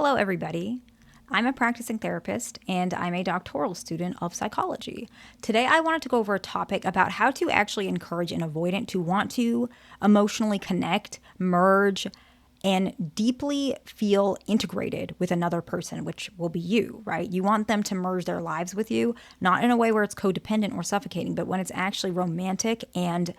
Hello, everybody. I'm a practicing therapist and I'm a doctoral student of psychology. Today, I wanted to go over a topic about how to actually encourage an avoidant to want to emotionally connect, merge, and deeply feel integrated with another person, which will be you, right? You want them to merge their lives with you, not in a way where it's codependent or suffocating, but when it's actually romantic and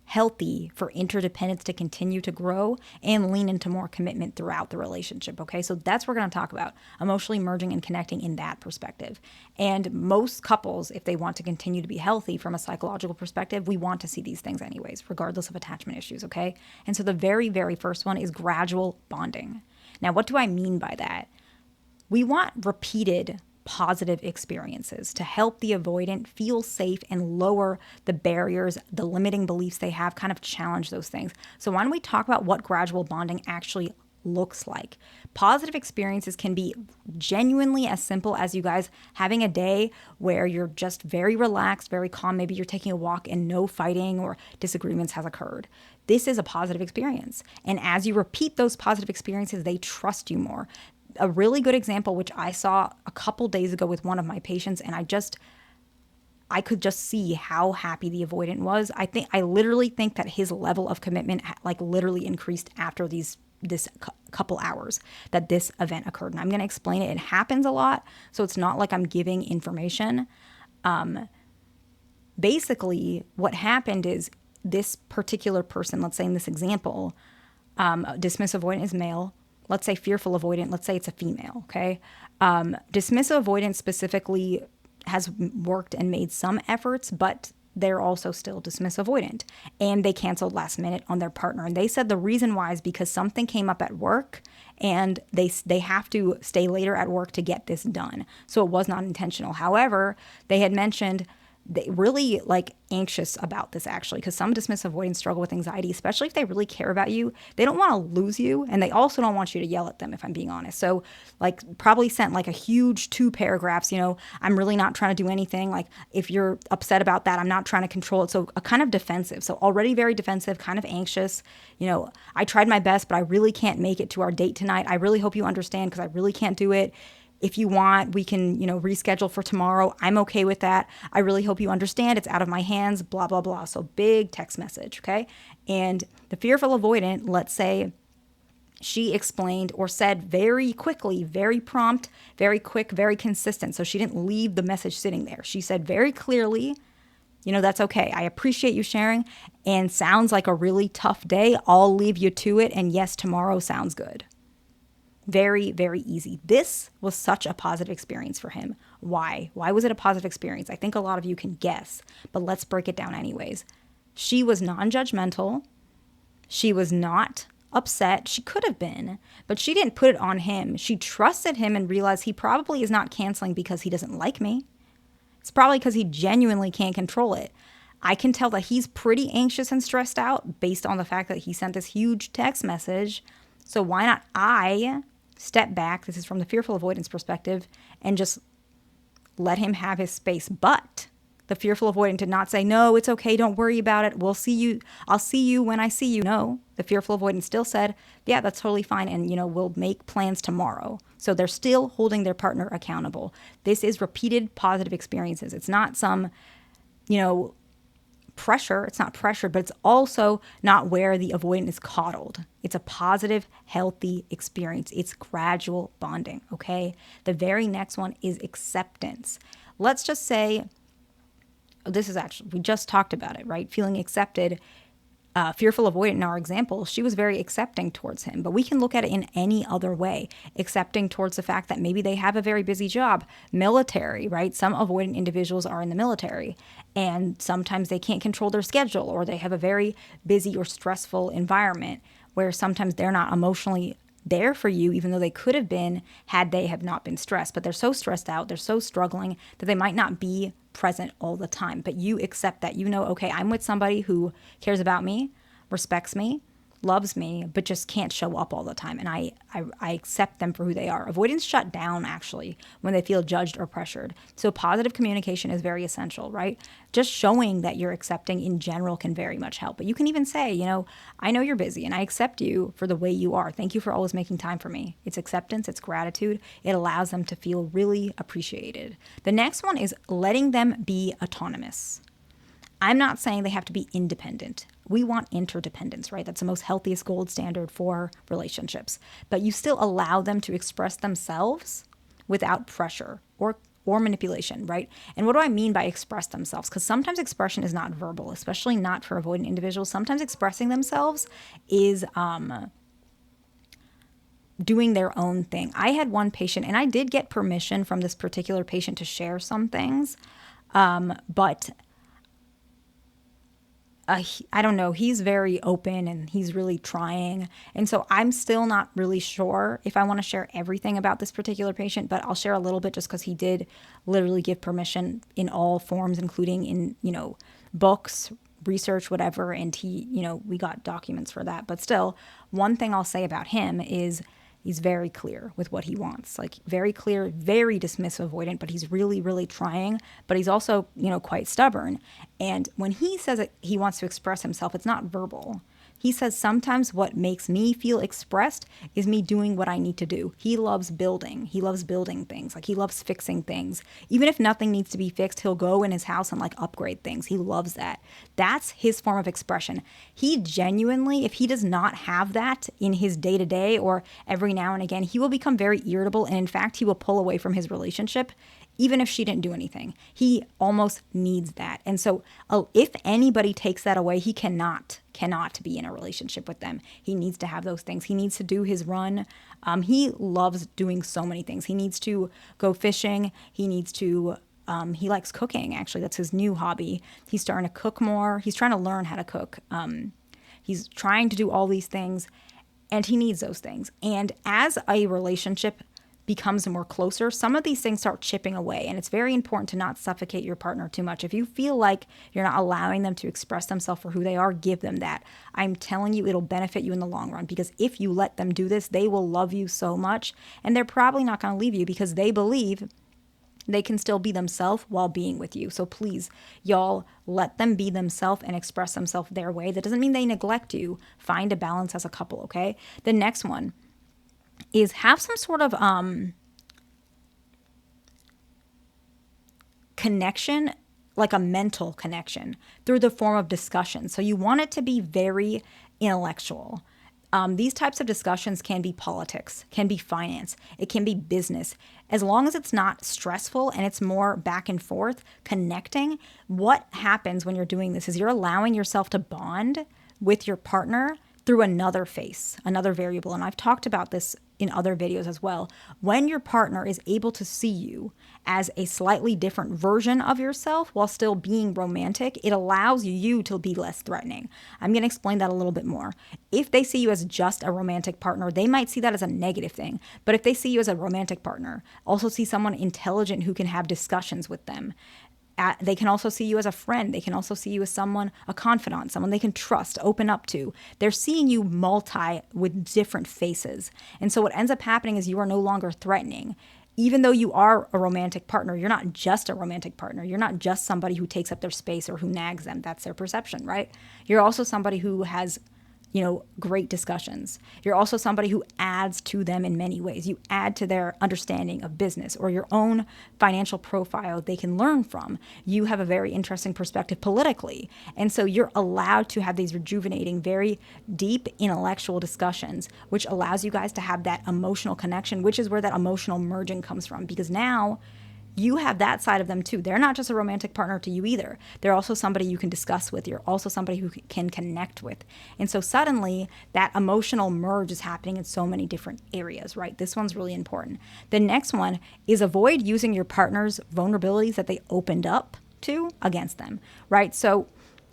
healthy for interdependence to continue to grow and lean into more commitment throughout the relationship. Okay, so that's what we're going to talk about, emotionally merging and connecting in that perspective. And most couples, if they want to continue to be healthy from a psychological perspective, we want to see these things anyways, regardless of attachment issues. Okay, and so the very first one is gradual bonding. Now, what do I mean by that? We want repeated positive experiences to help the avoidant feel safe and lower the barriers, the limiting beliefs they have, kind of challenge those things. So why don't we talk about what gradual bonding actually looks like? Positive experiences can be genuinely as simple as you guys having a day where you're just very relaxed, very calm. Maybe you're taking a walk and no fighting or disagreements has occurred. This is a positive experience. And as you repeat those positive experiences, they trust you more. A really good example, which I saw a couple days ago with one of my patients, and I could just see how happy the avoidant was. I literally think that his level of commitment like literally increased after this couple hours that this event occurred. And I'm going to explain it. It happens a lot, so it's not like I'm giving information. Basically, what happened is this particular person, let's say in this example, dismissive avoidant is male. Let's say fearful avoidant, let's say it's a female, okay? Dismissive avoidant specifically has worked and made some efforts, but they're also still dismissive avoidant. And they canceled last minute on their partner. And they said the reason why is because something came up at work and they have to stay later at work to get this done. So it was not intentional. However, they had mentioned they really anxious about this actually, because some dismissive avoidants struggle with anxiety, especially if they really care about you. They don't want to lose you, and they also don't want you to yell at them, if I'm being honest. So probably sent a huge 2 paragraphs, I'm really not trying to do anything. If you're upset about that, I'm not trying to control it. So a kind of defensive. So already very defensive, kind of anxious. I tried my best, but I really can't make it to our date tonight. I really hope you understand because I really can't do it. If you want, we can, reschedule for tomorrow. I'm okay with that. I really hope you understand. It's out of my hands, blah, blah, blah. So big text message, okay? And the fearful avoidant, let's say she explained or said very quickly, very prompt, very quick, very consistent. So she didn't leave the message sitting there. She said very clearly, that's okay. I appreciate you sharing and sounds like a really tough day. I'll leave you to it. And yes, tomorrow sounds good. Very, very easy. This was such a positive experience for him. Why? Why was it a positive experience? I think a lot of you can guess, but let's break it down anyways. She was non-judgmental. She was not upset. She could have been, but she didn't put it on him. She trusted him and realized he probably is not canceling because he doesn't like me. It's probably because he genuinely can't control it. I can tell that he's pretty anxious and stressed out based on the fact that he sent this huge text message. So why not I step back, this is from the fearful avoidance perspective, and just let him have his space. But the fearful avoidant did not say, no, it's okay, don't worry about it. I'll see you when I see you. No, the fearful avoidant still said, yeah, that's totally fine. And, we'll make plans tomorrow. So they're still holding their partner accountable. This is repeated positive experiences. It's not some, pressure. It's not pressure, but it's also not where the avoidant is coddled. It's a positive, healthy experience. It's gradual bonding, okay? The very next one is acceptance. Let's just say, we just talked about it, right? Feeling accepted. Fearful avoidant in our example, she was very accepting towards him, but we can look at it in any other way. Accepting towards the fact that maybe they have a very busy job, military, right? Some avoidant individuals are in the military and sometimes they can't control their schedule or they have a very busy or stressful environment where sometimes they're not emotionally there for you, even though they could have been had they have not been stressed. But they're so stressed out, they're so struggling that they might not be present all the time. But you accept that, okay, I'm with somebody who cares about me, respects me, loves me, but just can't show up all the time. And I accept them for who they are. Avoidants shut down actually when they feel judged or pressured. So positive communication is very essential, right? Just showing that you're accepting in general can very much help. But you can even say, I know you're busy and I accept you for the way you are. Thank you for always making time for me. It's acceptance, it's gratitude. It allows them to feel really appreciated. The next one is letting them be autonomous. I'm not saying they have to be independent. We want interdependence, right? That's the most healthiest gold standard for relationships. But you still allow them to express themselves without pressure or manipulation, right? And what do I mean by express themselves? Because sometimes expression is not verbal, especially not for avoidant individuals. Sometimes expressing themselves is doing their own thing. I had one patient, and I did get permission from this particular patient to share some things, but I don't know, he's very open and he's really trying. And so I'm still not really sure if I want to share everything about this particular patient, but I'll share a little bit just because he did literally give permission in all forms, including in, books, research, whatever. And he, we got documents for that. But still, one thing I'll say about him is he's very clear with what he wants, like very clear, very dismissive avoidant, but he's really, really trying. But he's also, quite stubborn. And when he says that he wants to express himself, it's not verbal. He says sometimes what makes me feel expressed is me doing what I need to do. He loves building. He loves building things. Like he loves fixing things. Even if nothing needs to be fixed, he'll go in his house and upgrade things. He loves that. That's his form of expression. He genuinely, if he does not have that in his day-to-day or every now and again, he will become very irritable. And in fact, he will pull away from his relationship even if she didn't do anything. He almost needs that. And so if anybody takes that away, he cannot be in a relationship with them. He needs to have those things. He needs to do his run. He loves doing so many things. He needs to go fishing. He needs to, he likes cooking, actually. That's his new hobby. He's starting to cook more. He's trying to learn how to cook. He's trying to do all these things, and he needs those things. And as a relationship becomes more closer, some of these things start chipping away. And it's very important to not suffocate your partner too much. If you feel like you're not allowing them to express themselves for who they are, give them that. I'm telling you, it'll benefit you in the long run, because if you let them do this, they will love you so much. And they're probably not going to leave you because they believe they can still be themselves while being with you. So please, y'all, let them be themselves and express themselves their way. That doesn't mean they neglect you. Find a balance as a couple, okay? The next one is have some sort of connection, like a mental connection through the form of discussion. So you want it to be very intellectual. These types of discussions can be politics, can be finance, it can be business. As long as it's not stressful and it's more back and forth, connecting, what happens when you're doing this is you're allowing yourself to bond with your partner through another face, another variable. And I've talked about this in other videos as well. When your partner is able to see you as a slightly different version of yourself while still being romantic, it allows you to be less threatening. I'm going to explain that a little bit more. If they see you as just a romantic partner, they might see that as a negative thing. But if they see you as a romantic partner, also see someone intelligent who can have discussions with them. They can also see you as a friend. They can also see you as someone, a confidant, someone they can trust, open up to. They're seeing you multi with different faces. And so what ends up happening is you are no longer threatening. Even though you are a romantic partner, you're not just a romantic partner. You're not just somebody who takes up their space or who nags them. That's their perception, right? You're also somebody who has great discussions. You're also somebody who adds to them in many ways. You add to their understanding of business or your own financial profile they can learn from. You have a very interesting perspective politically. And so you're allowed to have these rejuvenating, very deep intellectual discussions, which allows you guys to have that emotional connection, which is where that emotional merging comes from. Because now you have that side of them too. They're not just a romantic partner to you either. They're also somebody you can discuss with. You're also somebody who can connect with. And so suddenly that emotional merge is happening in so many different areas, right? This one's really important. The next one is avoid using your partner's vulnerabilities that they opened up to against them, right? So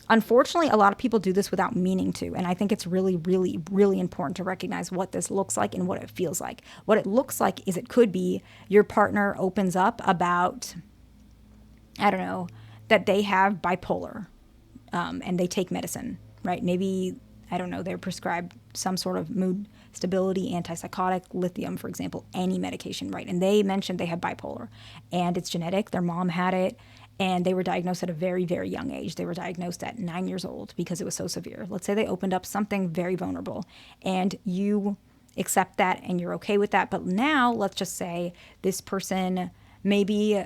unfortunately, a lot of people do this without meaning to. And I think it's really, really, really important to recognize what this looks like and what it feels like. What it looks like is it could be your partner opens up about, I don't know, that they have bipolar and they take medicine, right? Maybe, I don't know, they're prescribed some sort of mood stability, antipsychotic, lithium, for example, any medication, right? And they mentioned they had bipolar and it's genetic. Their mom had it and they were diagnosed at a very, very young age. They were diagnosed at 9 years old because it was so severe. Let's say they opened up something very vulnerable and you accept that and you're okay with that. But now let's just say this person maybe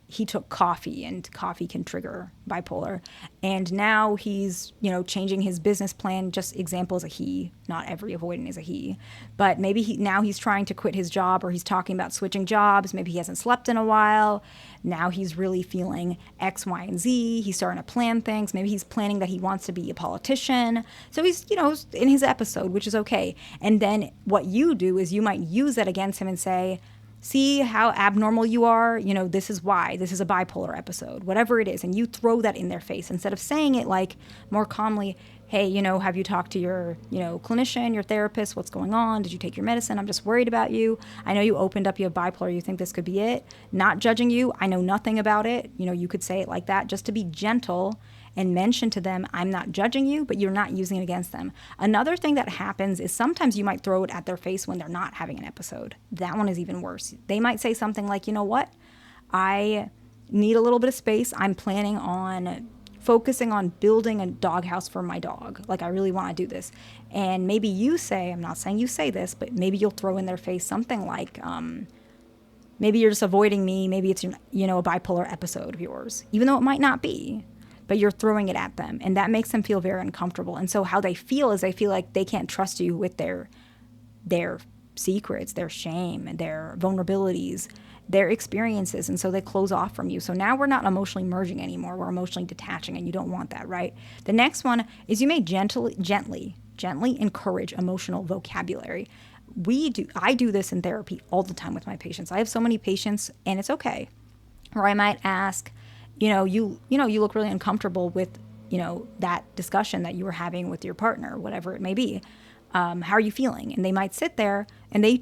he took coffee and coffee can trigger bipolar. And now he's, changing his business plan. Just example is a he, not every avoidant is a he, but maybe now he's trying to quit his job or he's talking about switching jobs. Maybe he hasn't slept in a while. Now he's really feeling X, Y, and Z. He's starting to plan things. Maybe he's planning that he wants to be a politician. So he's, in his episode, which is okay. And then what you do is you might use that against him and say, see how abnormal you are? This is why. This is a bipolar episode, whatever it is. And you throw that in their face instead of saying it like more calmly, hey, have you talked to your, clinician, your therapist? What's going on? Did you take your medicine? I'm just worried about you. I know you opened up, you have bipolar. You think this could be it? Not judging you. I know nothing about it. You could say it like that just to be gentle and mention to them, I'm not judging you, but you're not using it against them. Another thing that happens is sometimes you might throw it at their face when they're not having an episode. That one is even worse. They might say something like, you know what? I need a little bit of space. I'm planning on focusing on building a doghouse for my dog. Like, I really want to do this. And maybe you say, I'm not saying you say this, but maybe you'll throw in their face something like, maybe you're just avoiding me. Maybe it's, a bipolar episode of yours, even though it might not be. But you're throwing it at them, and that makes them feel very uncomfortable. And so how they feel is they feel like they can't trust you with their secrets, their shame, their vulnerabilities, their experiences, and so they close off from you. So now we're not emotionally merging anymore. We're emotionally detaching, and you don't want that, right? The next one is you may gently encourage emotional vocabulary. I do this in therapy all the time with my patients. I have so many patients, and it's okay, where I might ask, you look really uncomfortable with, that discussion that you were having with your partner, whatever it may be. How are you feeling? And they might sit there and they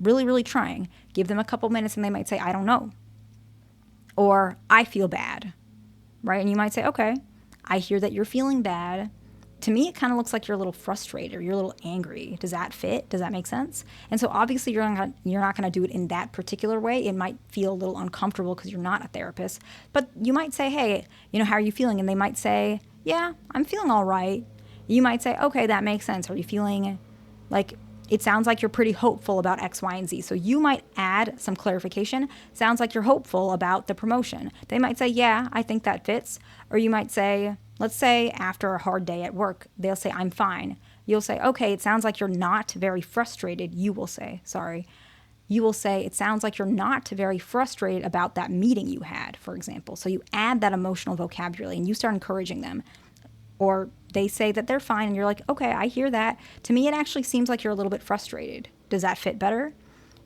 really, really trying, give them a couple minutes and they might say, I don't know. Or I feel bad, right? And you might say, okay, I hear that you're feeling bad. To me, it kind of looks like you're a little frustrated or you're a little angry. Does that fit? Does that make sense? And so obviously you're not going to do it in that particular way. It might feel a little uncomfortable because you're not a therapist. But you might say, hey, how are you feeling? And they might say, yeah, I'm feeling all right. You might say, okay, that makes sense. Are you feeling like it sounds like you're pretty hopeful about X, Y, and Z. So you might add some clarification. Sounds like you're hopeful about the promotion. They might say, yeah, I think that fits. Or you might say, let's say after a hard day at work, they'll say, I'm fine. You'll say, okay, it sounds like you're not very frustrated. You will say, it sounds like you're not very frustrated about that meeting you had, for example. So you add that emotional vocabulary and you start encouraging them. Or they say that they're fine and you're like, okay, I hear that. To me, it actually seems like you're a little bit frustrated. Does that fit better?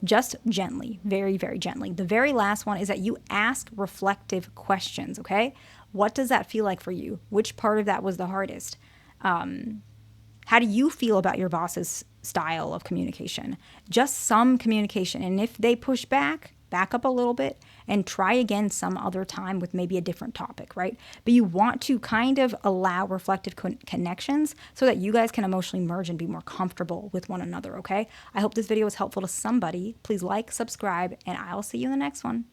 Just gently, very, very gently. The very last one is that you ask reflective questions, okay? What does that feel like for you? Which part of that was the hardest? How do you feel about your boss's style of communication? Just some communication. And if they push back up a little bit and try again some other time with maybe a different topic, right? But you want to kind of allow reflective connections so that you guys can emotionally merge and be more comfortable with one another, okay? I hope this video was helpful to somebody. Please like, subscribe, and I'll see you in the next one.